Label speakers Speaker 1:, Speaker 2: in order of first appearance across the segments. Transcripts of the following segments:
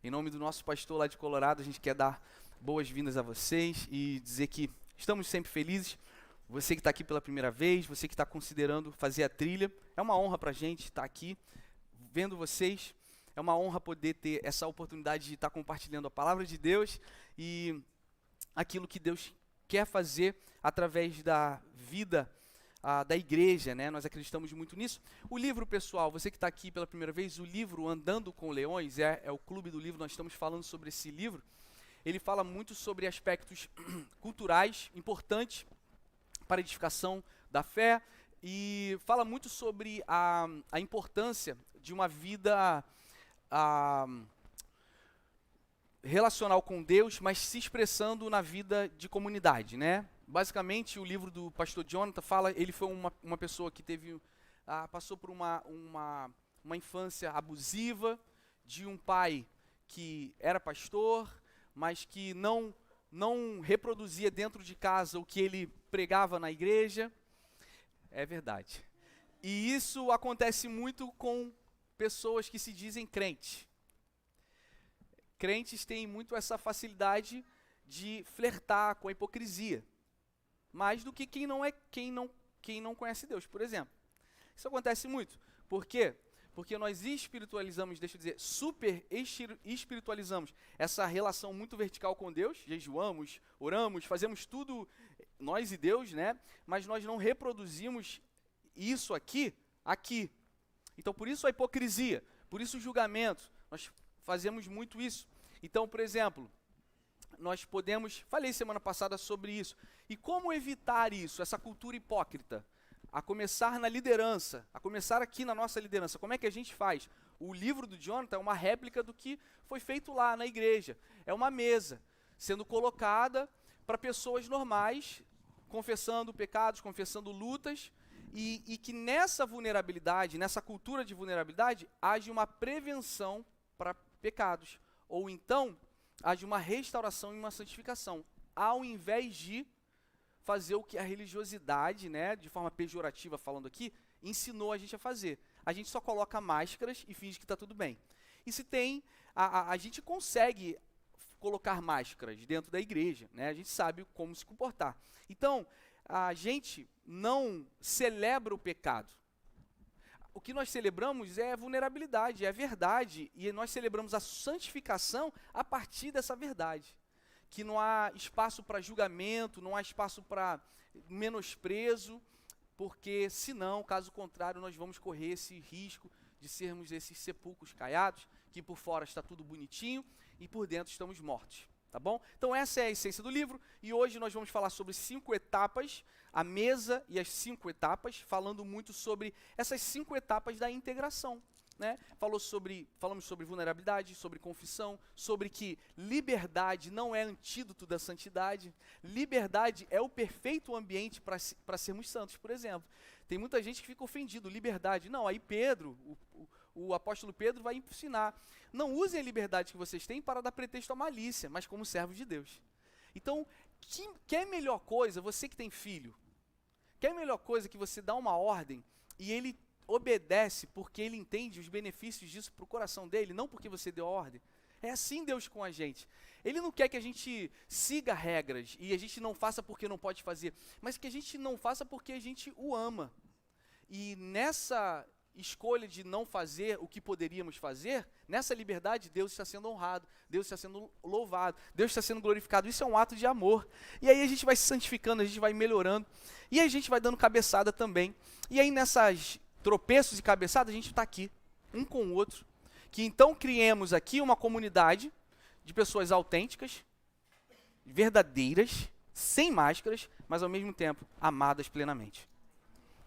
Speaker 1: Em nome do nosso pastor lá de Colorado, a gente quer dar boas-vindas a vocês e dizer que estamos sempre felizes. Você que está aqui pela primeira vez, você que está considerando fazer a trilha, é uma honra para a gente estar aqui vendo vocês. É uma honra poder ter essa oportunidade de estar compartilhando a palavra de Deus e aquilo que Deus quer fazer através da vida da igreja, né? Nós acreditamos muito nisso. O livro, pessoal, você que está aqui pela primeira vez, o livro Andando com Leões, é o clube do livro, nós estamos falando sobre esse livro. Ele fala muito sobre aspectos culturais importantes para a edificação da fé e fala muito sobre a importância de uma vida relacional com Deus, mas se expressando na vida de comunidade, né? Basicamente, o livro do pastor Jonathan fala, ele foi uma pessoa que passou por uma infância abusiva, de um pai que era pastor, mas que não reproduzia dentro de casa o que ele pregava na igreja. É verdade. E isso acontece muito com pessoas que se dizem crentes. Crentes têm muito essa facilidade de flertar com a hipocrisia, mais do que quem não conhece Deus, por exemplo. Isso acontece muito. Por quê? Porque nós espiritualizamos, super espiritualizamos essa relação muito vertical com Deus, jejuamos, oramos, fazemos tudo, nós e Deus, né? Mas nós não reproduzimos isso aqui. Então, por isso a hipocrisia, por isso o julgamento, nós fazemos muito isso. Então, por exemplo, falei semana passada sobre isso. E como evitar isso, essa cultura hipócrita? A começar na liderança, a começar aqui na nossa liderança. Como é que a gente faz? O livro do Jonathan é uma réplica do que foi feito lá na igreja. É uma mesa sendo colocada para pessoas normais, confessando pecados, confessando lutas, e que nessa vulnerabilidade, nessa cultura de vulnerabilidade, haja uma prevenção para pecados. Ou então, haja uma restauração e uma santificação, ao invés de fazer o que a religiosidade, né, de forma pejorativa falando aqui, ensinou a gente a fazer. A gente só coloca máscaras e finge que está tudo bem. E se tem, a gente consegue colocar máscaras dentro da igreja, né, a gente sabe como se comportar. Então, a gente não celebra o pecado. O que nós celebramos é a vulnerabilidade, é a verdade, e nós celebramos a santificação a partir dessa verdade. Que não há espaço para julgamento, não há espaço para menosprezo, porque senão, caso contrário, nós vamos correr esse risco de sermos esses sepulcros caiados, que por fora está tudo bonitinho e por dentro estamos mortos, tá bom? Então essa é a essência do livro, e hoje nós vamos falar sobre 5 etapas, a mesa e as 5 etapas, falando muito sobre essas 5 etapas da integração. Né? Falamos sobre vulnerabilidade, sobre confissão, sobre que liberdade não é antídoto da santidade. Liberdade é o perfeito ambiente para sermos santos, por exemplo. Tem muita gente que fica ofendido, liberdade. Não, aí Pedro, o apóstolo Pedro vai ensinar. Não usem a liberdade que vocês têm para dar pretexto à malícia, mas como servos de Deus. Então, quer melhor coisa, você que tem filho, quer melhor coisa que você dá uma ordem e ele obedece porque ele entende os benefícios disso para o coração dele, não porque você deu a ordem. É assim Deus com a gente. Ele não quer que a gente siga regras e a gente não faça porque não pode fazer, mas que a gente não faça porque a gente o ama. E nessa escolha de não fazer o que poderíamos fazer, nessa liberdade Deus está sendo honrado, Deus está sendo louvado, Deus está sendo glorificado. Isso é um ato de amor. E aí a gente vai se santificando, a gente vai melhorando e a gente vai dando cabeçada também. E aí nessas tropeços e cabeçadas, a gente está aqui, um com o outro, que então criemos aqui uma comunidade de pessoas autênticas, verdadeiras, sem máscaras, mas ao mesmo tempo amadas plenamente.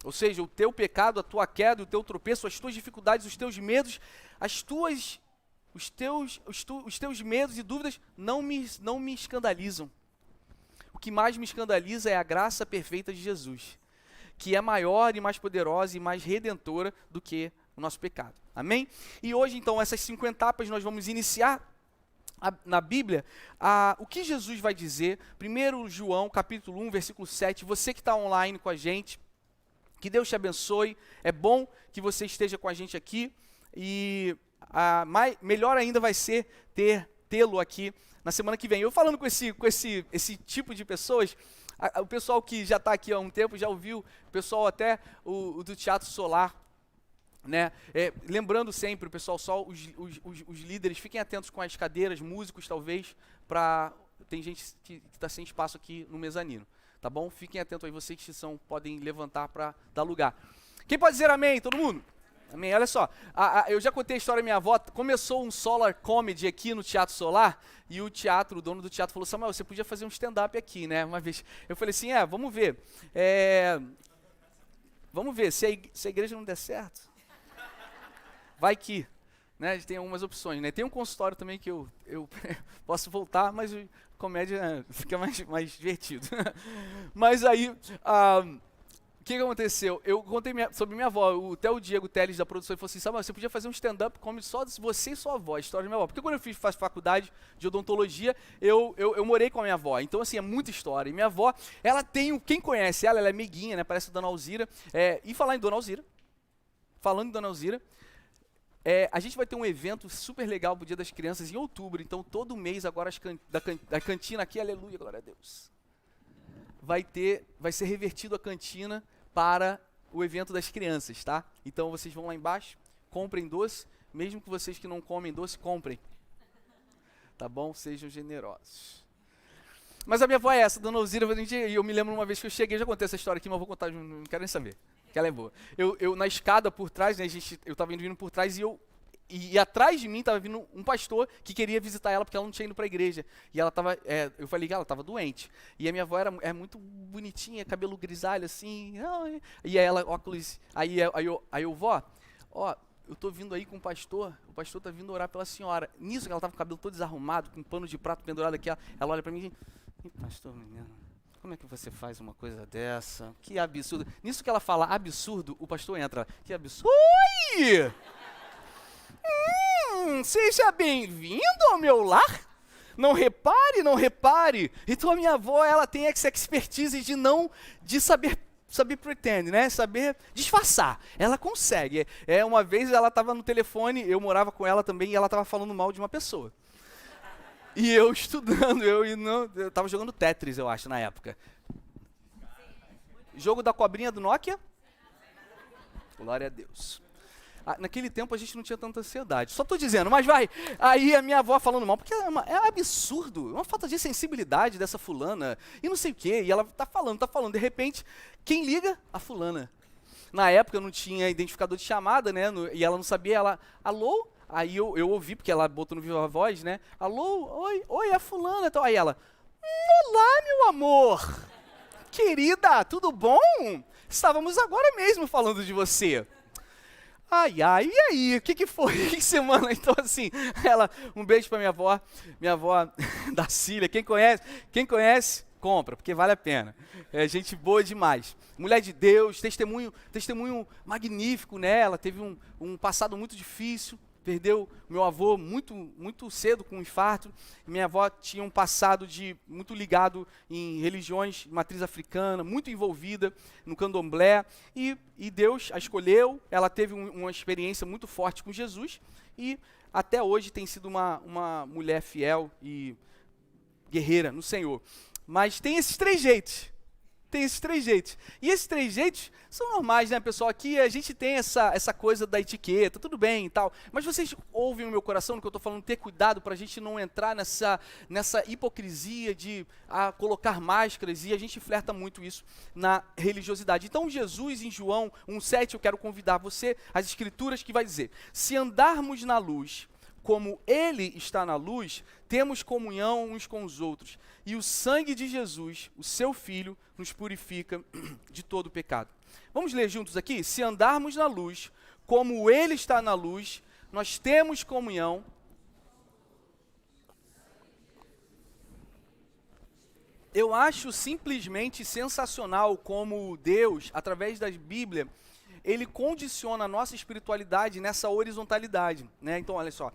Speaker 1: Ou seja, o teu pecado, a tua queda, o teu tropeço, as tuas dificuldades, os teus medos, os teus medos e dúvidas não me escandalizam. O que mais me escandaliza é a graça perfeita de Jesus, que é maior e mais poderosa e mais redentora do que o nosso pecado. Amém? E hoje, então, essas 5 etapas, nós vamos iniciar na Bíblia, o que Jesus vai dizer. 1 João, capítulo 1, versículo 7. Você que está online com a gente, que Deus te abençoe. É bom que você esteja com a gente aqui. E melhor ainda vai ser tê-lo aqui na semana que vem. Eu falando com esse tipo de pessoas, o pessoal que já está aqui há um tempo já ouviu, o pessoal até o do Teatro Solar, né? Lembrando sempre, o pessoal, só os líderes, fiquem atentos com as cadeiras, músicos talvez, tem gente que está sem espaço aqui no mezanino, tá bom? Fiquem atentos aí, vocês que podem levantar para dar lugar. Quem pode dizer amém? Todo mundo? Amém. Olha só, eu já contei a história da minha avó. Começou um Solar Comedy aqui no Teatro Solar, e o dono do teatro falou: Samuel, você podia fazer um stand-up aqui, né? Uma vez. Eu falei assim: vamos ver. Vamos ver, se a igreja não der certo, vai que, né? Tem algumas opções, né? Tem um consultório também que eu posso voltar, mas comédia fica mais divertido. Mas aí, o que aconteceu? Eu contei sobre minha avó, até o Diego Teles da produção, ele falou assim: Samuel, você podia fazer um stand-up comedy só de você e sua avó, a história da minha avó. Porque quando eu faço faculdade de odontologia, eu morei com a minha avó. Então, assim, é muita história. E minha avó, ela tem, quem conhece ela é meiguinha, né? Parece a Dona Alzira. E falando em Dona Alzira, a gente vai ter um evento super legal pro Dia das Crianças em outubro. Então, todo mês agora da cantina aqui, aleluia, glória a Deus, vai ser revertido a cantina para o evento das crianças, tá? Então vocês vão lá embaixo, comprem doce, mesmo que vocês que não comem doce, comprem. Tá bom? Sejam generosos. Mas a minha avó é essa, Dona Alzira, e eu me lembro uma vez que eu cheguei, já contei essa história aqui, mas vou contar, não quero nem saber, que ela é boa. Eu na escada por trás, né, eu estava vindo por trás e atrás de mim estava vindo um pastor que queria visitar ela porque ela não tinha ido para a igreja. E ela estava, eu falei que ela estava doente. E a minha avó é muito bonitinha, cabelo grisalho assim. E aí ela, óculos, aí eu, vó, eu tô vindo aí com o pastor tá vindo orar pela senhora. Nisso que ela estava com o cabelo todo desarrumado, com um pano de prato pendurado aqui, ela olha para mim e pastor, menino, como é que você faz uma coisa dessa? Que absurdo. Nisso que ela fala absurdo, o pastor entra. Que absurdo. Oi! Seja bem-vindo ao meu lar. Não repare. Então a minha avó, ela tem essa expertise de saber pretend, né? Saber disfarçar. Ela consegue. Uma vez ela estava no telefone, eu morava com ela também, e ela estava falando mal de uma pessoa. E eu estudando, eu estava jogando Tetris, eu acho, na época. Jogo da cobrinha do Nokia? Glória a Deus. Naquele tempo a gente não tinha tanta ansiedade. Só estou dizendo, mas vai. Aí a minha avó falando mal, porque é absurdo, é uma falta de sensibilidade dessa fulana, e não sei o quê. E ela tá falando. De repente, quem liga? A fulana. Na época eu não tinha identificador de chamada, né? E ela não sabia, alô? Aí eu ouvi, porque ela botou no Viva Voz, né? Alô, oi, é a fulana. Então, aí ela, olá, meu amor. Querida, tudo bom? Estávamos agora mesmo falando de você. E aí, o que foi? Que semana? Então, assim, um beijo pra minha avó da Cília. Quem conhece, compra, porque vale a pena. É gente boa demais. Mulher de Deus, testemunho magnífico, né? Ela teve um passado muito difícil, perdeu meu avô muito cedo com um infarto. Minha avó tinha um passado muito ligado em religiões de matriz africana, muito envolvida no candomblé, e Deus a escolheu. Ela teve uma experiência muito forte com Jesus, e até hoje tem sido uma mulher fiel e guerreira no Senhor. Mas tem esses três jeitos. E esses três jeitos são normais, né, pessoal? Aqui a gente tem essa coisa da etiqueta, tudo bem e tal. Mas vocês ouvem o meu coração no que eu estou falando, ter cuidado para a gente não entrar nessa hipocrisia de colocar máscaras, e a gente flerta muito isso na religiosidade. Então Jesus, em João 1,7, eu quero convidar você, as escrituras que vai dizer: se andarmos na luz, como Ele está na luz, temos comunhão uns com os outros. E o sangue de Jesus, o seu Filho, nos purifica de todo pecado. Vamos ler juntos aqui? Se andarmos na luz, como Ele está na luz, nós temos comunhão. Eu acho simplesmente sensacional como Deus, através da Bíblia, Ele condiciona a nossa espiritualidade nessa horizontalidade, né? Então, olha só,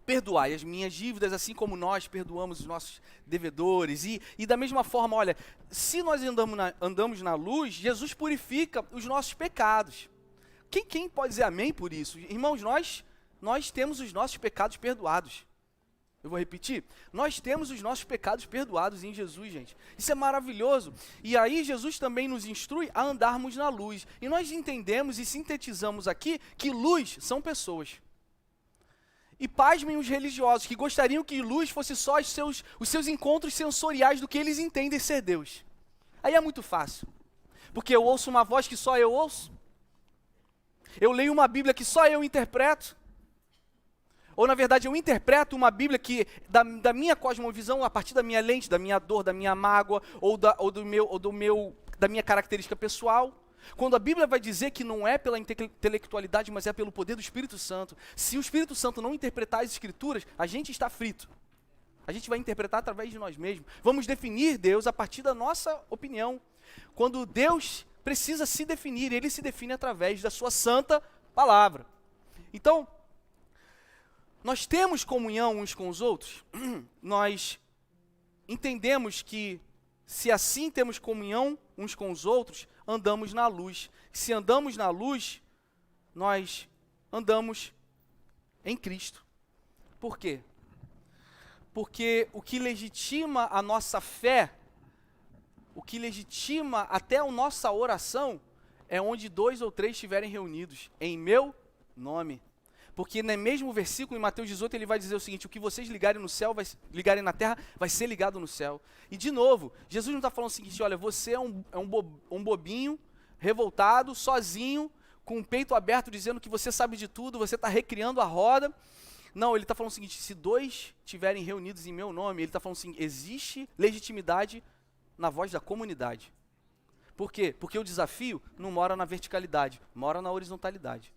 Speaker 1: perdoai as minhas dívidas, assim como nós perdoamos os nossos devedores. E da mesma forma, olha, se nós andamos na luz, Jesus purifica os nossos pecados. Quem pode dizer amém por isso? Irmãos, nós nós temos os nossos pecados perdoados. Eu vou repetir. Nós temos os nossos pecados perdoados em Jesus, gente. Isso é maravilhoso. E aí Jesus também nos instrui a andarmos na luz. E nós entendemos e sintetizamos aqui que luz são pessoas. E pasmem os religiosos que gostariam que luz fosse só os seus encontros sensoriais do que eles entendem ser Deus. Aí é muito fácil. Porque eu ouço uma voz que só eu ouço. Eu leio uma Bíblia que só eu interpreto. Ou, na verdade, eu interpreto uma Bíblia que, da minha cosmovisão, a partir da minha lente, da minha dor, da minha mágoa, da minha característica pessoal. Quando a Bíblia vai dizer que não é pela intelectualidade, mas é pelo poder do Espírito Santo. Se o Espírito Santo não interpretar as Escrituras, a gente está frito. A gente vai interpretar através de nós mesmos. Vamos definir Deus a partir da nossa opinião. Quando Deus precisa se definir, Ele se define através da sua santa palavra. Então, nós temos comunhão uns com os outros, nós entendemos que se assim temos comunhão uns com os outros, andamos na luz. Se andamos na luz, nós andamos em Cristo. Por quê? Porque o que legitima a nossa fé, o que legitima até a nossa oração, é onde 2 ou 3 estiverem reunidos, em meu nome. Porque no mesmo versículo, em Mateus 18, ele vai dizer o seguinte: o que vocês ligarem no céu, ligarem na terra, vai ser ligado no céu. E de novo, Jesus não está falando o seguinte: olha, você é um bobinho, revoltado, sozinho, com o peito aberto, dizendo que você sabe de tudo, você está recriando a roda. Não, ele está falando o seguinte: se 2 estiverem reunidos em meu nome, ele está falando assim, existe legitimidade na voz da comunidade. Por quê? Porque o desafio não mora na verticalidade, mora na horizontalidade.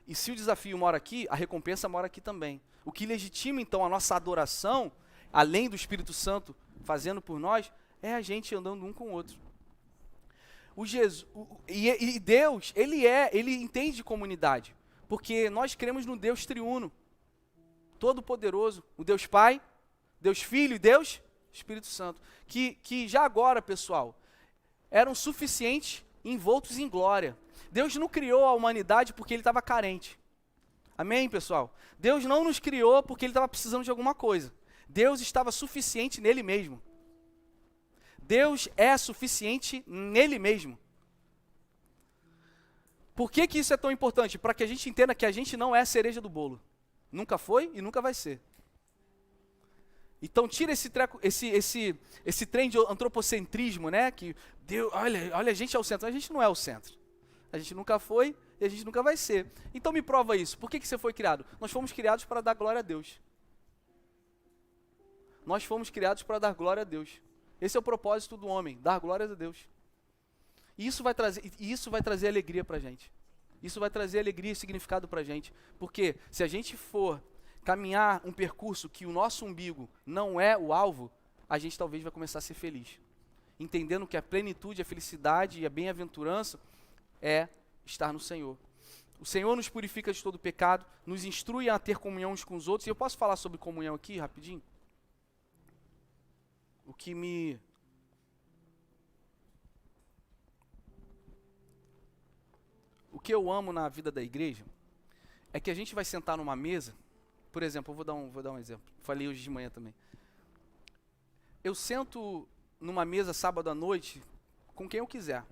Speaker 1: E se o desafio mora aqui, a recompensa mora aqui também. O que legitima, então, a nossa adoração, além do Espírito Santo fazendo por nós, é a gente andando um com o outro. E Deus, Ele entende comunidade, porque nós cremos no Deus triuno, todo-poderoso, o Deus Pai, Deus Filho e Deus Espírito Santo, que já agora, pessoal, eram suficientes, envoltos em glória. Deus não criou a humanidade porque Ele estava carente. Amém, pessoal? Deus não nos criou porque Ele estava precisando de alguma coisa. Deus estava suficiente nele mesmo. Deus é suficiente nele mesmo. Por que isso é tão importante? Para que a gente entenda que a gente não é a cereja do bolo. Nunca foi e nunca vai ser. Então tira esse trem de antropocentrismo, né? Que Deus, olha, a gente é o centro. A gente não é o centro. A gente nunca foi e a gente nunca vai ser. Então me prova isso. Por que você foi criado? Nós fomos criados para dar glória a Deus. Nós fomos criados para dar glória a Deus. Esse é o propósito do homem, dar glória a Deus. E isso vai trazer alegria para a gente. Isso vai trazer alegria e significado para a gente. Porque se a gente for caminhar um percurso que o nosso umbigo não é o alvo, a gente talvez vai começar a ser feliz. Entendendo que a plenitude, a felicidade e a bem-aventurança é estar no Senhor. O Senhor nos purifica de todo pecado, nos instrui a ter comunhão uns com os outros. E eu posso falar sobre comunhão aqui, rapidinho? O que eu amo na vida da igreja é que a gente vai sentar numa mesa. Por exemplo, eu vou dar um exemplo. Falei hoje de manhã também. Eu sento numa mesa sábado à noite com quem eu quiser.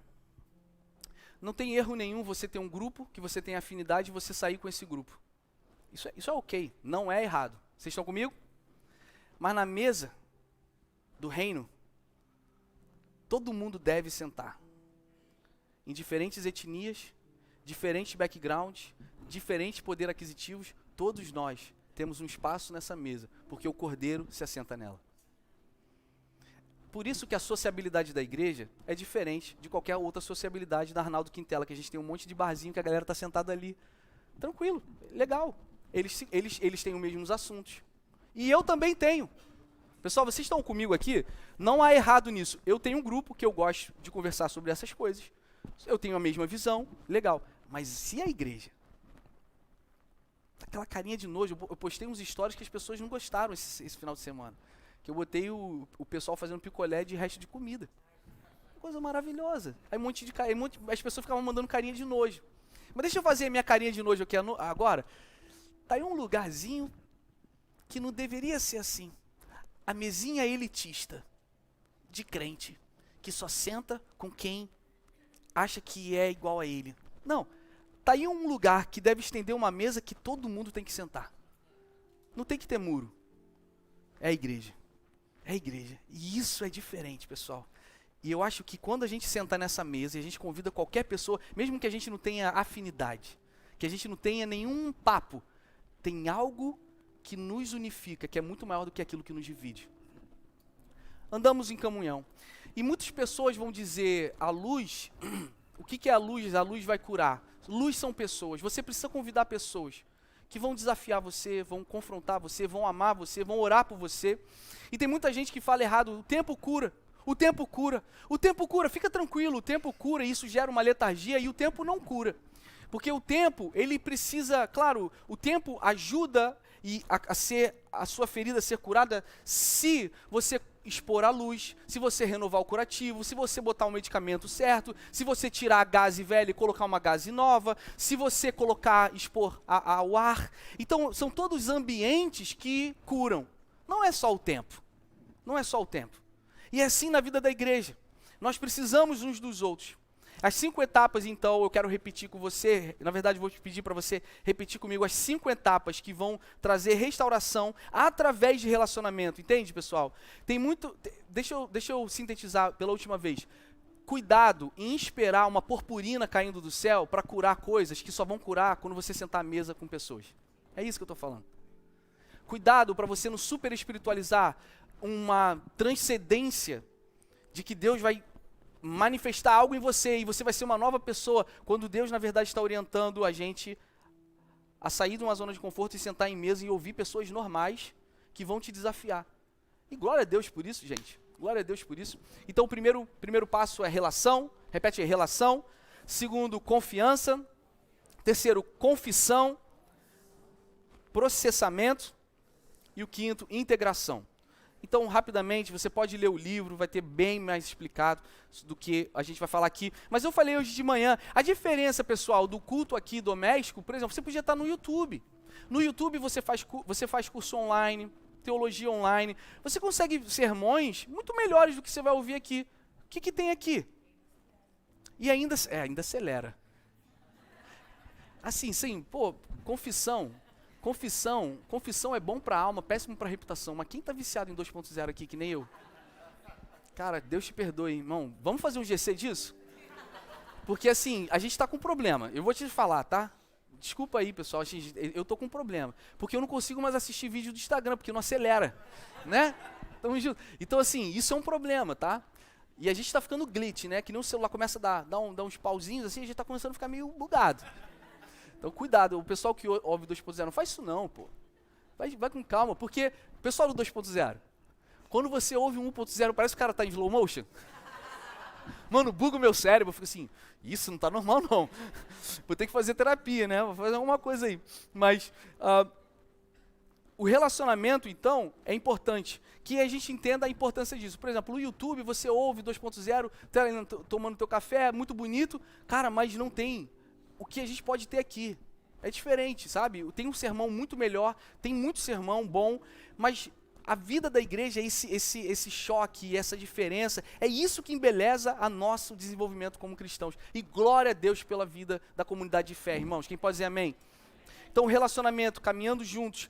Speaker 1: Não tem erro nenhum você ter um grupo que você tem afinidade e você sair com esse grupo. Isso é ok, não é errado. Vocês estão comigo? Mas na mesa do reino, todo mundo deve sentar. Em diferentes etnias, diferentes backgrounds, diferentes poderes aquisitivos, todos nós temos um espaço nessa mesa, porque o Cordeiro se assenta nela. Por isso que a sociabilidade da igreja é diferente de qualquer outra sociabilidade da Arnaldo Quintela, que a gente tem um monte de barzinho que a galera está sentada ali. Tranquilo, legal. Eles têm os mesmos assuntos. E eu também tenho. Pessoal, vocês estão comigo aqui? Não há errado nisso. Eu tenho um grupo que eu gosto de conversar sobre essas coisas. Eu tenho a mesma visão, legal. Mas e a igreja? Aquela carinha de nojo. Eu postei uns stories que as pessoas não gostaram esse final de semana. Que eu botei o pessoal fazendo picolé de resto de comida. Coisa maravilhosa. Aí as pessoas ficavam mandando carinha de nojo. Mas deixa eu fazer a minha carinha de nojo aqui agora. tá aí um lugarzinho que não deveria ser assim. A mesinha elitista de crente, que só senta com quem acha que é igual a ele. Não, tá aí um lugar que deve estender uma mesa que todo mundo tem que sentar. Não tem que ter muro. É a igreja. É a igreja. E isso é diferente, pessoal. E eu acho que quando a gente senta nessa mesa e a gente convida qualquer pessoa, mesmo que a gente não tenha afinidade, que a gente não tenha nenhum papo, tem algo que nos unifica, que é muito maior do que aquilo que nos divide. Andamos em comunhão. E muitas pessoas vão dizer, a luz, o que é a luz? A luz vai curar. Luz são pessoas. Você precisa convidar pessoas que vão desafiar você, vão confrontar você, vão amar você, vão orar por você. E tem muita gente que fala errado, o tempo cura. O tempo cura, o tempo cura, fica tranquilo, o tempo cura, e isso gera uma letargia, e o tempo não cura. Porque o tempo, ele precisa, claro, o tempo ajuda a sua ferida a ser curada se você expor a luz, se você renovar o curativo, se você botar o medicamento certo, se você tirar a gaze velha e colocar uma gaze nova, se você expor ao ar. Então, são todos ambientes que curam. Não é só o tempo. Não é só o tempo. E é assim na vida da igreja. Nós precisamos uns dos outros. As 5 etapas, então, eu quero repetir com você. Na verdade, vou te pedir para você repetir comigo as 5 etapas que vão trazer restauração através de relacionamento. Entende, pessoal? Tem muito... Deixa eu sintetizar pela última vez. Cuidado em esperar uma purpurina caindo do céu para curar coisas que só vão curar quando você sentar à mesa com pessoas. É isso que eu estou falando. Cuidado para você não super espiritualizar uma transcendência de que Deus vai manifestar algo em você e você vai ser uma nova pessoa, quando Deus, na verdade, está orientando a gente a sair de uma zona de conforto e sentar em mesa e ouvir pessoas normais que vão te desafiar. E glória a Deus por isso, gente. Glória a Deus por isso. Então, o primeiro passo é relação. Repete aí, relação. Segundo, confiança. Terceiro, confissão. Processamento. E o quinto, integração. Então, rapidamente, você pode ler o livro, vai ter bem mais explicado do que a gente vai falar aqui. Mas eu falei hoje de manhã, a diferença, pessoal, do culto aqui doméstico, por exemplo, você podia estar no YouTube. No YouTube você faz curso online, teologia online. Você consegue sermões muito melhores do que você vai ouvir aqui. O que tem aqui? E ainda acelera. Assim, sim, confissão é bom para a alma, péssimo para a reputação. Mas quem está viciado em 2.0 aqui, que nem eu? Cara, Deus te perdoe, irmão. Vamos fazer um GC disso? Porque assim, a gente está com um problema. Eu vou te falar, tá? Desculpa aí, pessoal, eu tô com um problema. Porque eu não consigo mais assistir vídeo do Instagram, porque não acelera, né? Então assim, isso é um problema, tá? E a gente está ficando glitch, né? Que nem o celular começa a dar uns pauzinhos assim, a gente está começando a ficar meio bugado. Então, cuidado, o pessoal que ouve 2.0, não faz isso não, pô. Vai com calma, porque o pessoal do 2.0, quando você ouve um 1.0, parece que o cara tá em slow motion. Mano, buga o meu cérebro, eu fico assim, isso não tá normal não. Vou ter que fazer terapia, né? Vou fazer alguma coisa aí. Mas, o relacionamento, então, é importante. Que a gente entenda a importância disso. Por exemplo, no YouTube, você ouve 2.0, tomando teu café, muito bonito. Cara, mas não tem o que a gente pode ter aqui. É diferente, sabe? Tem um sermão muito melhor, tem muito sermão bom, mas a vida da igreja é esse choque, essa diferença, é isso que embeleza a nosso desenvolvimento como cristãos. E glória a Deus pela vida da comunidade de fé, irmãos. Quem pode dizer amém? Então, relacionamento, caminhando juntos.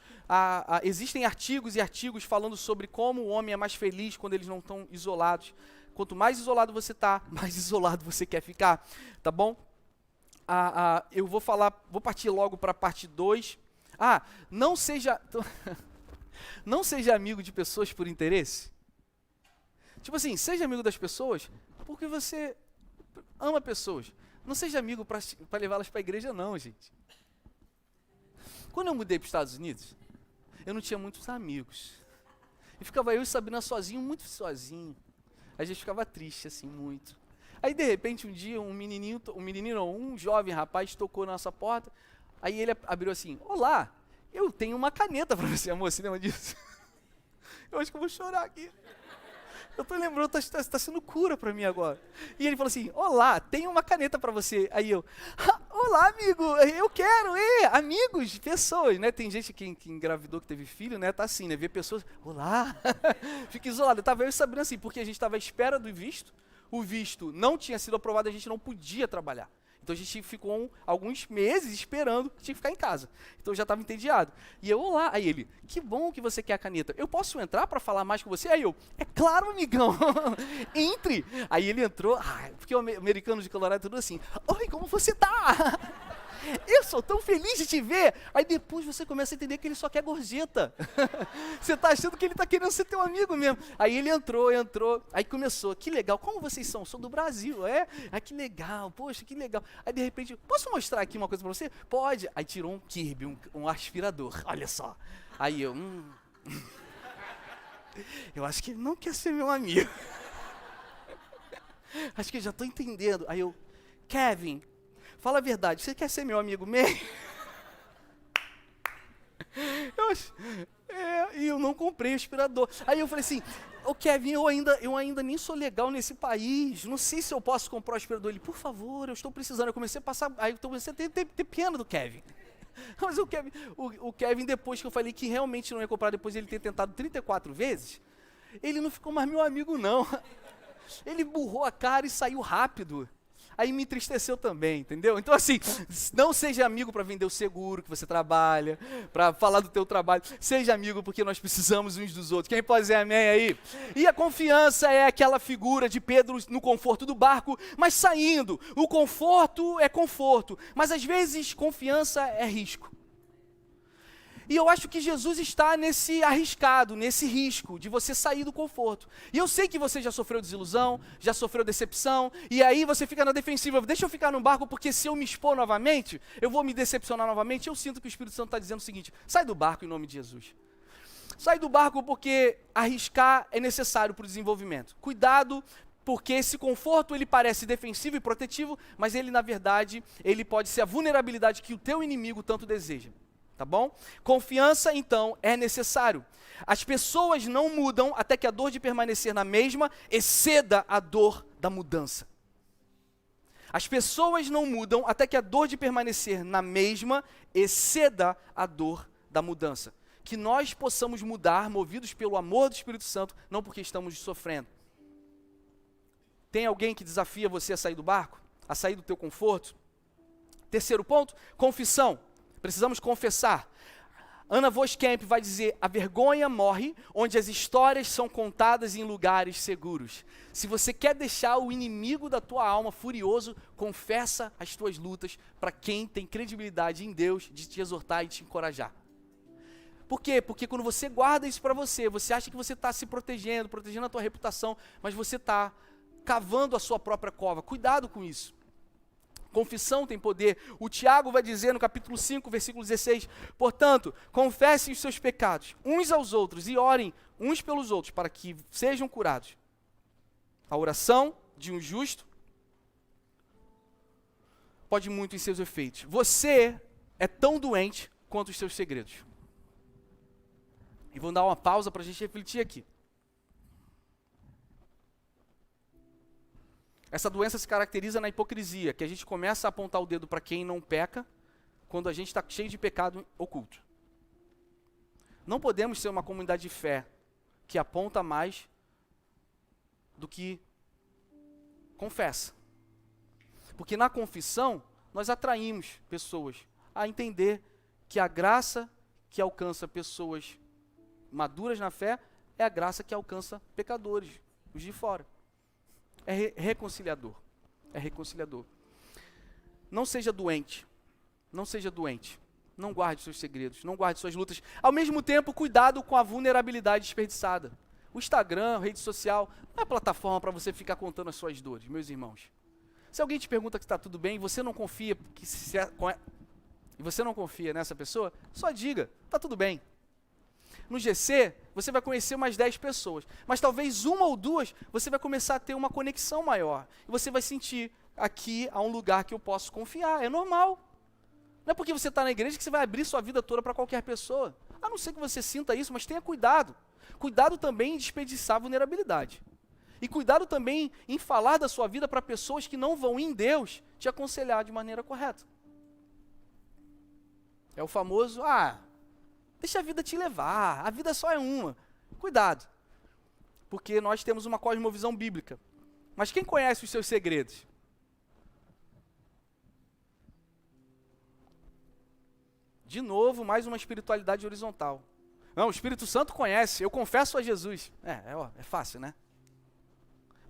Speaker 1: Existem artigos e artigos falando sobre como o homem é mais feliz quando eles não estão isolados. Quanto mais isolado você está, mais isolado você quer ficar, tá bom? Eu vou partir logo para a parte 2. Não seja amigo de pessoas por interesse. Tipo assim, seja amigo das pessoas porque você ama pessoas. Não seja amigo para levá-las para a igreja não, gente. Quando eu mudei para os Estados Unidos, eu não tinha muitos amigos. E ficava eu e Sabrina sozinho, muito sozinho. A gente ficava triste, assim, muito. Aí, de repente, um dia, um jovem rapaz tocou na nossa porta. Aí ele abriu assim, olá, eu tenho uma caneta para você, amor, você lembra disso? Eu acho que eu vou chorar aqui. Eu tô lembrando, tá sendo cura para mim agora. E ele falou assim, olá, tenho uma caneta para você. Aí eu, olá, amigo, eu quero, amigos, pessoas, né? Tem gente que engravidou, que teve filho, né? Tá assim, né? Vê pessoas, olá, fica isolado. Tava eu e Sabrina assim, porque a gente estava à espera do visto, o visto não tinha sido aprovado, a gente não podia trabalhar. Então a gente ficou alguns meses esperando que tinha que ficar em casa. Então eu já estava entediado. E eu, olá, aí ele, que bom que você quer a caneta. Eu posso entrar para falar mais com você? Aí eu, é claro, amigão, entre. Aí ele entrou, porque o americano de Colorado é tudo assim, oi, como você tá? Eu sou tão feliz de te ver. Aí depois você começa a entender que ele só quer gorjeta. Você tá achando que ele tá querendo ser teu amigo mesmo. Aí ele entrou. Aí começou, que legal, como vocês são? Sou do Brasil, é? Ah, que legal, poxa, que legal. Aí de repente, posso mostrar aqui uma coisa pra você? Pode. Aí tirou um Kirby, um aspirador, olha só. Aí eu, eu acho que ele não quer ser meu amigo. Acho que eu já tô entendendo. Aí eu, Kevin, fala a verdade, você quer ser meu amigo mesmo? E eu não comprei o aspirador. Aí eu falei assim, Kevin, eu ainda nem sou legal nesse país, não sei se eu posso comprar o aspirador. Ele, por favor, eu estou precisando. Eu comecei a passar, aí eu comecei a ter pena do Kevin. Mas o Kevin, depois que eu falei que realmente não ia comprar, depois de ele ter tentado 34 vezes, ele não ficou mais meu amigo, não. Ele burrou a cara e saiu rápido. Aí me entristeceu também, entendeu? Então assim, não seja amigo para vender o seguro que você trabalha, para falar do teu trabalho. Seja amigo porque nós precisamos uns dos outros. Quem pode dizer amém aí? E a confiança é aquela figura de Pedro no conforto do barco, mas saindo. O conforto é conforto, mas às vezes confiança é risco. E eu acho que Jesus está nesse arriscado, nesse risco de você sair do conforto. E eu sei que você já sofreu desilusão, já sofreu decepção, e aí você fica na defensiva, deixa eu ficar no barco, porque se eu me expor novamente, eu vou me decepcionar novamente. Eu sinto que o Espírito Santo está dizendo o seguinte, sai do barco em nome de Jesus. Sai do barco porque arriscar é necessário para o desenvolvimento. Cuidado, porque esse conforto ele parece defensivo e protetivo, mas ele na verdade, ele pode ser a vulnerabilidade que o teu inimigo tanto deseja. Tá bom? Confiança, então, é necessário. As pessoas não mudam até que a dor de permanecer na mesma exceda a dor da mudança. As pessoas não mudam até que a dor de permanecer na mesma exceda a dor da mudança. Que nós possamos mudar, movidos pelo amor do Espírito Santo, não porque estamos sofrendo. Tem alguém que desafia você a sair do barco? A sair do teu conforto? Terceiro ponto, confissão. Precisamos confessar. Anna Voskamp vai dizer, a vergonha morre onde as histórias são contadas em lugares seguros. Se você quer deixar o inimigo da tua alma furioso, confessa as tuas lutas para quem tem credibilidade em Deus de te exortar e te encorajar. Por quê? Porque quando você guarda isso para você, você acha que você está se protegendo a tua reputação, mas você está cavando a sua própria cova. Cuidado com isso. Confissão tem poder. O Tiago vai dizer no capítulo 5, versículo 16, portanto, confessem os seus pecados uns aos outros e orem uns pelos outros para que sejam curados. A oração de um justo pode muito em seus efeitos. Você é tão doente quanto os seus segredos. E vou dar uma pausa para a gente refletir aqui. Essa doença se caracteriza na hipocrisia, que a gente começa a apontar o dedo para quem não peca, quando a gente está cheio de pecado oculto. Não podemos ser uma comunidade de fé que aponta mais do que confessa. Porque na confissão, nós atraímos pessoas a entender que a graça que alcança pessoas maduras na fé é a graça que alcança pecadores, os de fora. É reconciliador. É reconciliador. Não seja doente. Não seja doente. Não guarde seus segredos. Não guarde suas lutas. Ao mesmo tempo, cuidado com a vulnerabilidade desperdiçada. O Instagram, a rede social, não é plataforma para você ficar contando as suas dores, meus irmãos. Se alguém te pergunta que está tudo bem e você não confia, e você não confia nessa pessoa, só diga, está tudo bem. No GC, você vai conhecer umas 10 pessoas, mas talvez uma ou duas você vai começar a ter uma conexão maior. E você vai sentir, aqui há um lugar que eu posso confiar, é normal. Não é porque você está na igreja que você vai abrir sua vida toda para qualquer pessoa. A não ser que você sinta isso, mas tenha cuidado. Cuidado também em desperdiçar vulnerabilidade. E cuidado também em falar da sua vida para pessoas que não vão em Deus te aconselhar de maneira correta. É o famoso, deixa a vida te levar, a vida só é uma. Cuidado, porque nós temos uma cosmovisão bíblica. Mas quem conhece os seus segredos? De novo, mais uma espiritualidade horizontal. Não, o Espírito Santo conhece, eu confesso a Jesus. É fácil, né?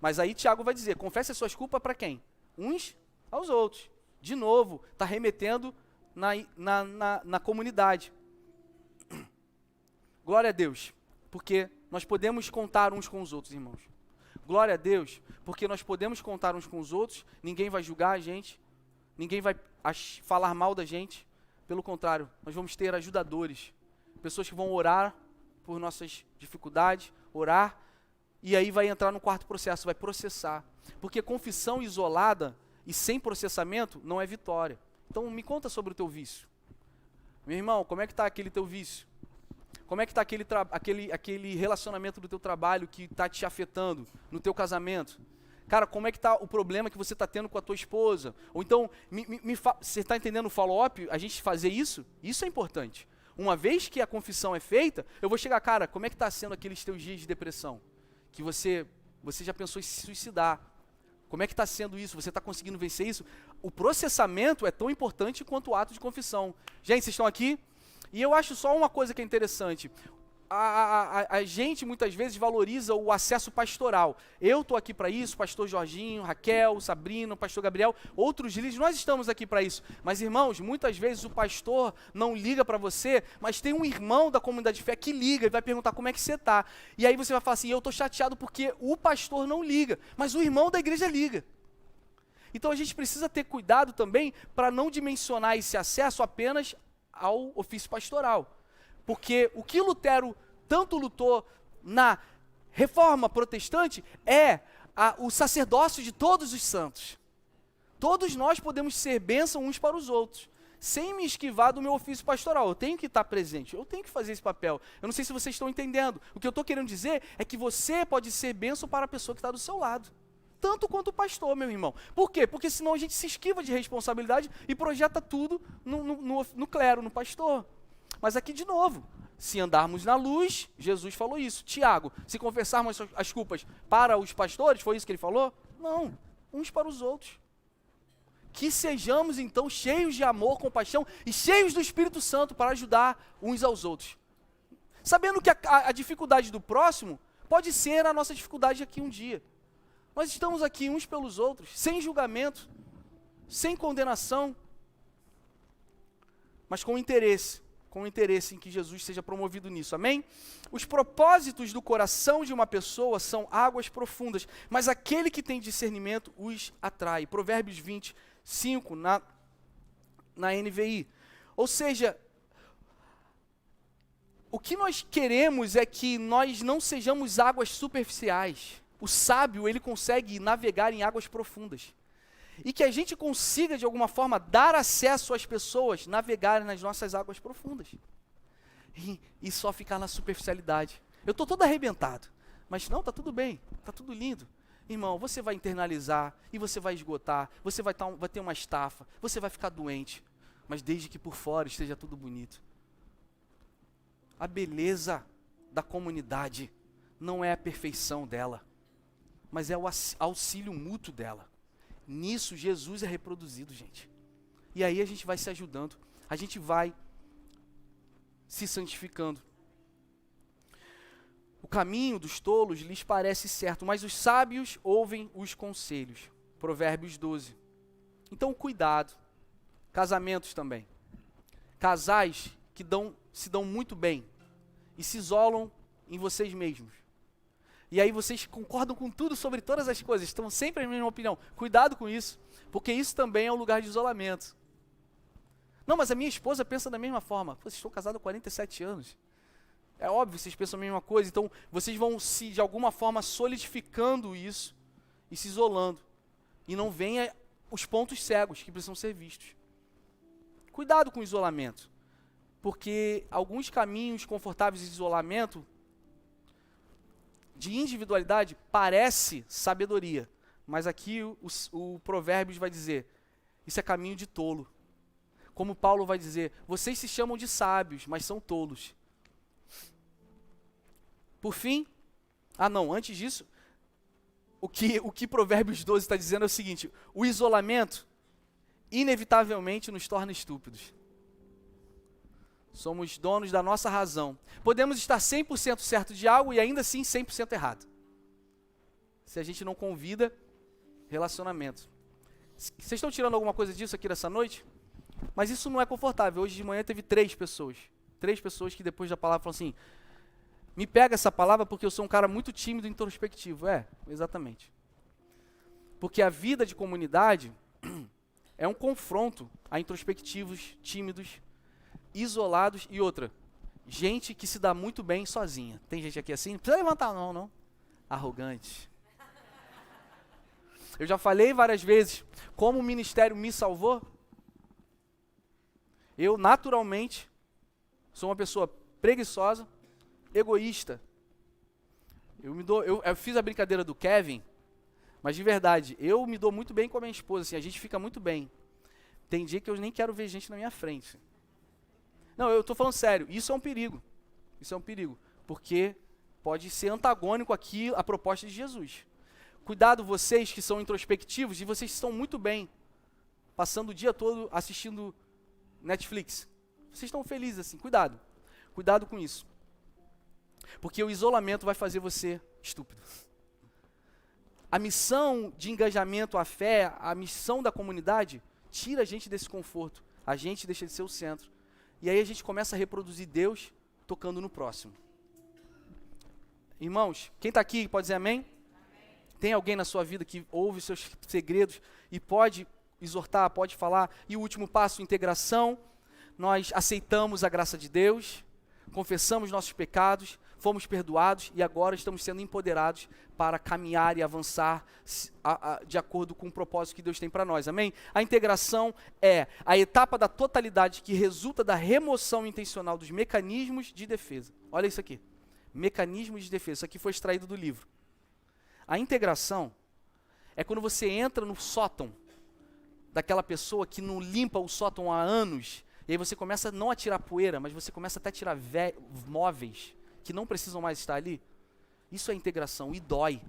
Speaker 1: Mas aí Tiago vai dizer, confesse as suas culpas para quem? Uns aos outros. De novo, está remetendo na comunidade. Glória a Deus, porque nós podemos contar uns com os outros, irmãos. Glória a Deus, porque nós podemos contar uns com os outros, ninguém vai julgar a gente, ninguém vai falar mal da gente. Pelo contrário, nós vamos ter ajudadores, pessoas que vão orar por nossas dificuldades, orar, e aí vai entrar no quarto processo, vai processar. Porque confissão isolada e sem processamento não é vitória. Então me conta sobre o teu vício. Meu irmão, como é que está aquele teu vício? Como é que está aquele relacionamento do teu trabalho que está te afetando no teu casamento? Cara, como é que está o problema que você está tendo com a tua esposa? Ou então, você está entendendo o follow-up? A gente fazer isso? Isso é importante. Uma vez que a confissão é feita, eu vou chegar, cara, como é que está sendo aqueles teus dias de depressão? Que você já pensou em se suicidar. Como é que está sendo isso? Você está conseguindo vencer isso? O processamento é tão importante quanto o ato de confissão. Gente, vocês estão aqui? E eu acho só uma coisa que é interessante. A gente muitas vezes valoriza o acesso pastoral. Eu estou aqui para isso, pastor Jorginho, Raquel, Sabrina, pastor Gabriel, outros líderes, nós estamos aqui para isso. Mas irmãos, muitas vezes o pastor não liga para você, mas tem um irmão da comunidade de fé que liga e vai perguntar como é que você está. E aí você vai falar assim, eu estou chateado porque o pastor não liga, mas o irmão da igreja liga. Então a gente precisa ter cuidado também para não dimensionar esse acesso apenas ao ofício pastoral. Porque o que Lutero tanto lutou na reforma protestante é o sacerdócio de todos os santos. Todos nós podemos ser bênção uns para os outros, sem me esquivar do meu ofício pastoral. Eu tenho que estar presente, eu tenho que fazer esse papel. Eu não sei se vocês estão entendendo. O que eu estou querendo dizer é que você pode ser bênção para a pessoa que está do seu lado. Tanto quanto o pastor, meu irmão. Por quê? Porque senão a gente se esquiva de responsabilidade e projeta tudo no clero, no pastor. Mas aqui de novo, se andarmos na luz, Jesus falou isso. Tiago, se confessarmos as culpas para os pastores, foi isso que ele falou? Não, uns para os outros. Que sejamos então cheios de amor, compaixão e cheios do Espírito Santo para ajudar uns aos outros. Sabendo que a dificuldade do próximo pode ser a nossa dificuldade aqui um dia. Nós estamos aqui uns pelos outros, sem julgamento, sem condenação, mas com interesse em que Jesus seja promovido nisso, amém? Os propósitos do coração de uma pessoa são águas profundas, mas aquele que tem discernimento os atrai. Provérbios 25, na NVI. Ou seja, o que nós queremos é que nós não sejamos águas superficiais. O sábio, ele consegue navegar em águas profundas. E que a gente consiga, de alguma forma, dar acesso às pessoas navegarem nas nossas águas profundas. E só ficar na superficialidade. Eu estou todo arrebentado. Mas não, está tudo bem, está tudo lindo. Irmão, você vai internalizar e você vai esgotar. Você vai ter uma estafa, você vai ficar doente. Mas desde que por fora esteja tudo bonito. A beleza da comunidade não é a perfeição dela, mas é o auxílio mútuo dela. Nisso, Jesus é reproduzido, gente. E aí a gente vai se ajudando, a gente vai se santificando. O caminho dos tolos lhes parece certo, mas os sábios ouvem os conselhos. Provérbios 12. Então, cuidado. Casamentos também. Casais que se dão muito bem e se isolam em vocês mesmos. E aí vocês concordam com tudo sobre todas as coisas, estão sempre na mesma opinião. Cuidado com isso, porque isso também é um lugar de isolamento. Não, mas a minha esposa pensa da mesma forma. Vocês estão casados há 47 anos. É óbvio, vocês pensam a mesma coisa, então vocês vão se, de alguma forma, solidificando isso e se isolando. E não venha os pontos cegos que precisam ser vistos. Cuidado com o isolamento, porque alguns caminhos confortáveis de isolamento de individualidade parece sabedoria, mas aqui o Provérbios vai dizer, isso é caminho de tolo. como Paulo vai dizer, vocês se chamam de sábios, mas são tolos. Por fim, antes disso, o que Provérbios 12 está dizendo é o seguinte, o isolamento inevitavelmente nos torna estúpidos. Somos donos da nossa razão. Podemos estar 100% certo de algo e ainda assim 100% errado. Se a gente não convida relacionamento. Vocês estão tirando alguma coisa disso aqui nessa noite? Mas isso não é confortável. Hoje de manhã teve 3 pessoas. 3 pessoas que depois da palavra falaram assim, me pega essa palavra porque eu sou um cara muito tímido e introspectivo. Exatamente. Porque a vida de comunidade é um confronto a introspectivos, tímidos, isolados e outra. Gente que se dá muito bem sozinha. Tem gente aqui assim? Não precisa levantar não. Arrogante. Eu já falei várias vezes como o ministério me salvou. Eu, naturalmente, sou uma pessoa preguiçosa, egoísta. Eu fiz a brincadeira do Kevin, mas de verdade, eu me dou muito bem com a minha esposa, assim, a gente fica muito bem. Tem dia que eu nem quero ver gente na minha frente. Não, eu estou falando sério, isso é um perigo. Isso é um perigo, porque pode ser antagônico aqui à proposta de Jesus. Cuidado vocês que são introspectivos e vocês estão muito bem, passando o dia todo assistindo Netflix. Vocês estão felizes assim, cuidado. Cuidado com isso. Porque o isolamento vai fazer você estúpido. A missão de engajamento à fé, a missão da comunidade, tira a gente desse conforto. A gente deixa de ser o centro. E aí a gente começa a reproduzir Deus tocando no próximo. Irmãos, quem está aqui pode dizer amém? Tem alguém na sua vida que ouve os seus segredos e pode exortar, pode falar? E o último passo, integração. Nós aceitamos a graça de Deus, confessamos nossos pecados, fomos perdoados e agora estamos sendo empoderados para caminhar e avançar de acordo com o propósito que Deus tem para nós, amém? A integração é a etapa da totalidade que resulta da remoção intencional dos mecanismos de defesa. Olha isso aqui, mecanismos de defesa, isso aqui foi extraído do livro. A integração é quando você entra no sótão daquela pessoa que não limpa o sótão há anos, e aí você começa não a tirar poeira, mas você começa até a tirar móveis que não precisam mais estar ali. Isso é integração e dói.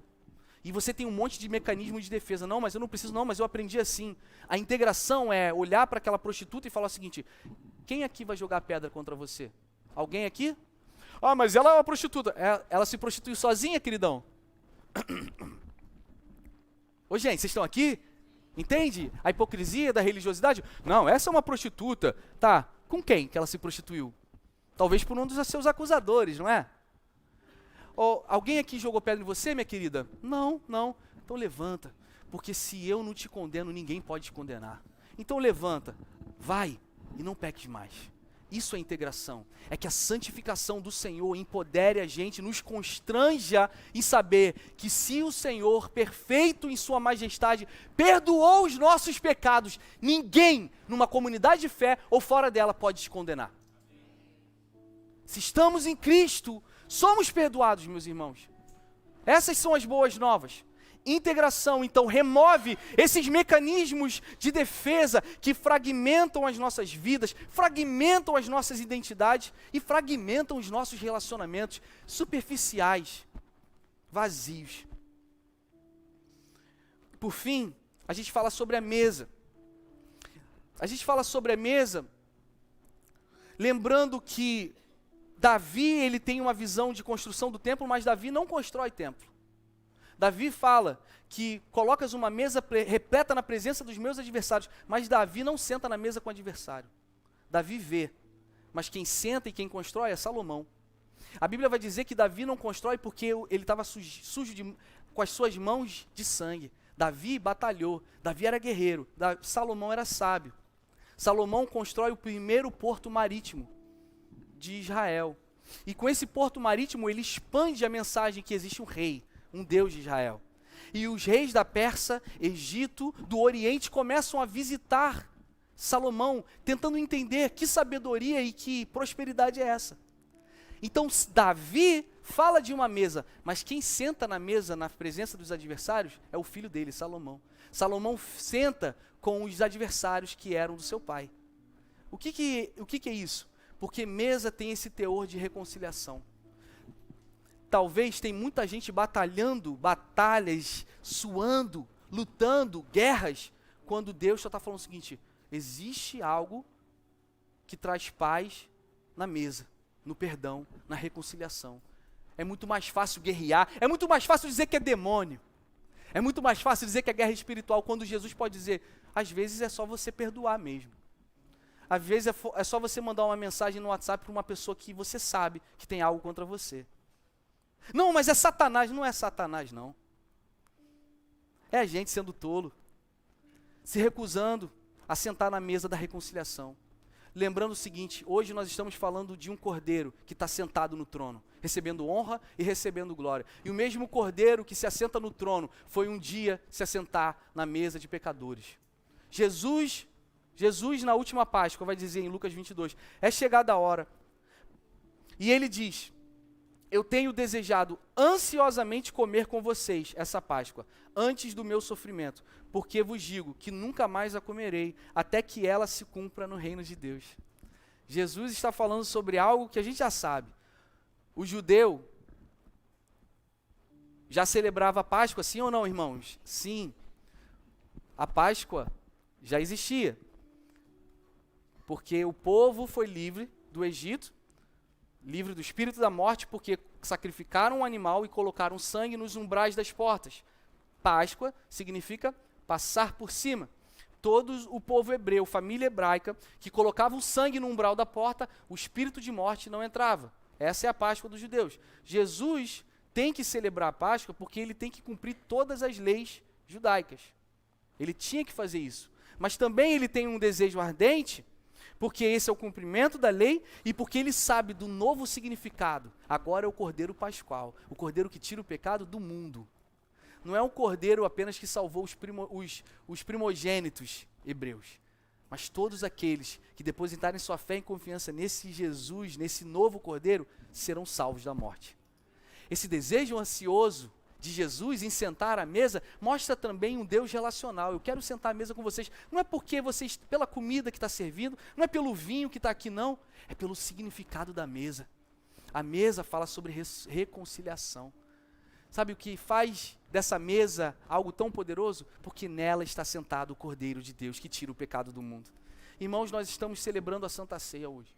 Speaker 1: E você tem um monte de mecanismo de defesa. Não, mas eu não preciso, não, mas eu aprendi assim. A integração é olhar para aquela prostituta e falar o seguinte, quem aqui vai jogar pedra contra você? Alguém aqui? Ah, mas ela é uma prostituta. Ela se prostituiu sozinha, queridão? Ô gente, vocês estão aqui? Entende? A hipocrisia da religiosidade? Não, essa é uma prostituta. Tá, com quem que ela se prostituiu? Talvez por um dos seus acusadores, não é? Ou alguém aqui jogou pedra em você, minha querida? Não. Então levanta, porque se eu não te condeno, ninguém pode te condenar. Então levanta, vai e não peques mais. Isso é integração. É que a santificação do Senhor empodere a gente, nos constranja em saber que se o Senhor, perfeito em sua majestade, perdoou os nossos pecados, ninguém numa comunidade de fé ou fora dela pode te condenar. Se estamos em Cristo, somos perdoados, meus irmãos. Essas são as boas novas. Integração, então, remove esses mecanismos de defesa que fragmentam as nossas vidas, fragmentam as nossas identidades e fragmentam os nossos relacionamentos superficiais, vazios. Por fim, a gente fala sobre a mesa. A gente fala sobre a mesa, lembrando que Davi, ele tem uma visão de construção do templo, mas Davi não constrói templo. Davi fala que colocas uma mesa repleta na presença dos meus adversários, mas Davi não senta na mesa com o adversário. Davi vê, mas quem senta e quem constrói é Salomão. A Bíblia vai dizer que Davi não constrói porque ele estava sujo com as suas mãos de sangue. Davi batalhou, Davi era guerreiro, Salomão era sábio. Salomão constrói o primeiro porto marítimo de Israel. E com esse porto marítimo ele expande a mensagem que existe um rei, um Deus de Israel. E os reis da Pérsia, Egito, do Oriente começam a visitar Salomão, tentando entender que sabedoria e que prosperidade é essa. Então Davi fala de uma mesa, mas quem senta na mesa na presença dos adversários é o filho dele, Salomão. Salomão senta com os adversários que eram do seu pai. O que é isso? Porque mesa tem esse teor de reconciliação. Talvez tem muita gente batalhando, batalhas, suando, lutando, guerras, quando Deus só está falando o seguinte: existe algo que traz paz na mesa, no perdão, na reconciliação. É muito mais fácil guerrear, é muito mais fácil dizer que é demônio. É muito mais fácil dizer que é guerra espiritual, quando Jesus pode dizer, às vezes é só você perdoar mesmo. Às vezes é só você mandar uma mensagem no WhatsApp para uma pessoa que você sabe que tem algo contra você. Não, mas é Satanás. Não é Satanás, não. É a gente sendo tolo, se recusando a sentar na mesa da reconciliação. Lembrando o seguinte, hoje nós estamos falando de um cordeiro que está sentado no trono, recebendo honra e recebendo glória. E o mesmo cordeiro que se assenta no trono foi um dia se assentar na mesa de pecadores. Jesus na última Páscoa vai dizer em Lucas 22, é chegada a hora. E ele diz, eu tenho desejado ansiosamente comer com vocês essa Páscoa, antes do meu sofrimento, porque vos digo que nunca mais a comerei, até que ela se cumpra no reino de Deus. Jesus está falando sobre algo que a gente já sabe. O judeu já celebrava a Páscoa, sim ou não, irmãos? Sim. A Páscoa já existia. Porque o povo foi livre do Egito, livre do espírito da morte, porque sacrificaram um animal e colocaram sangue nos umbrais das portas. Páscoa significa passar por cima. Todo o povo hebreu, família hebraica, que colocava o sangue no umbral da porta, o espírito de morte não entrava. Essa é a Páscoa dos judeus. Jesus tem que celebrar a Páscoa porque ele tem que cumprir todas as leis judaicas. Ele tinha que fazer isso. Mas também ele tem um desejo ardente, porque esse é o cumprimento da lei e porque ele sabe do novo significado. Agora é o Cordeiro Pascual, o Cordeiro que tira o pecado do mundo. Não é um Cordeiro apenas que salvou os primogênitos hebreus, mas todos aqueles que depositarem sua fé e confiança nesse Jesus, nesse novo Cordeiro, serão salvos da morte. Esse desejo ansioso de Jesus em sentar à mesa, mostra também um Deus relacional. Eu quero sentar à mesa com vocês, não é porque vocês, pela comida que está servindo, não é pelo vinho que está aqui não, é pelo significado da mesa. A mesa fala sobre reconciliação. Sabe o que faz dessa mesa algo tão poderoso? Porque nela está sentado o Cordeiro de Deus que tira o pecado do mundo. Irmãos, nós estamos celebrando a Santa Ceia hoje.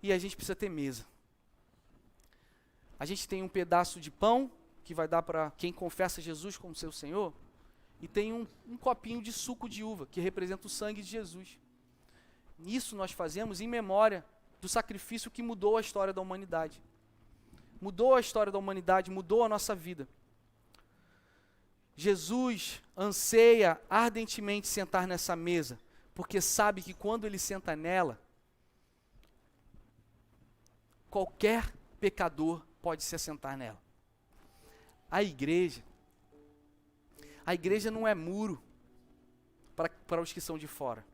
Speaker 1: E a gente precisa ter mesa. A gente tem um pedaço de pão, que vai dar para quem confessa Jesus como seu Senhor, e tem um copinho de suco de uva, que representa o sangue de Jesus. Isso nós fazemos em memória do sacrifício que mudou a história da humanidade. Mudou a história da humanidade, mudou a nossa vida. Jesus anseia ardentemente sentar nessa mesa, porque sabe que quando ele senta nela, qualquer pecador pode se assentar nela. A igreja não é muro para os que são de fora.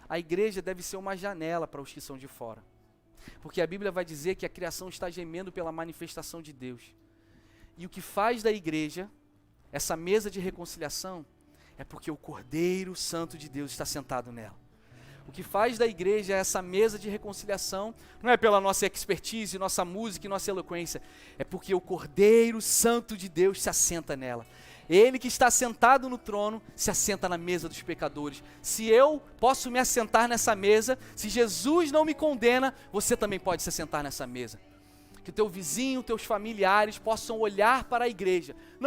Speaker 1: A igreja deve ser uma janela para os que são de fora. Porque a Bíblia vai dizer que a criação está gemendo pela manifestação de Deus. E o que faz da igreja, essa mesa de reconciliação, é porque o Cordeiro Santo de Deus está sentado nela. O que faz da igreja essa mesa de reconciliação não é pela nossa expertise, nossa música e nossa eloquência, é porque o Cordeiro Santo de Deus se assenta nela. Ele que está sentado no trono se assenta na mesa dos pecadores. Se eu posso me assentar nessa mesa, se Jesus não me condena, você também pode se assentar nessa mesa. Que o teu vizinho, teus familiares possam olhar para a igreja,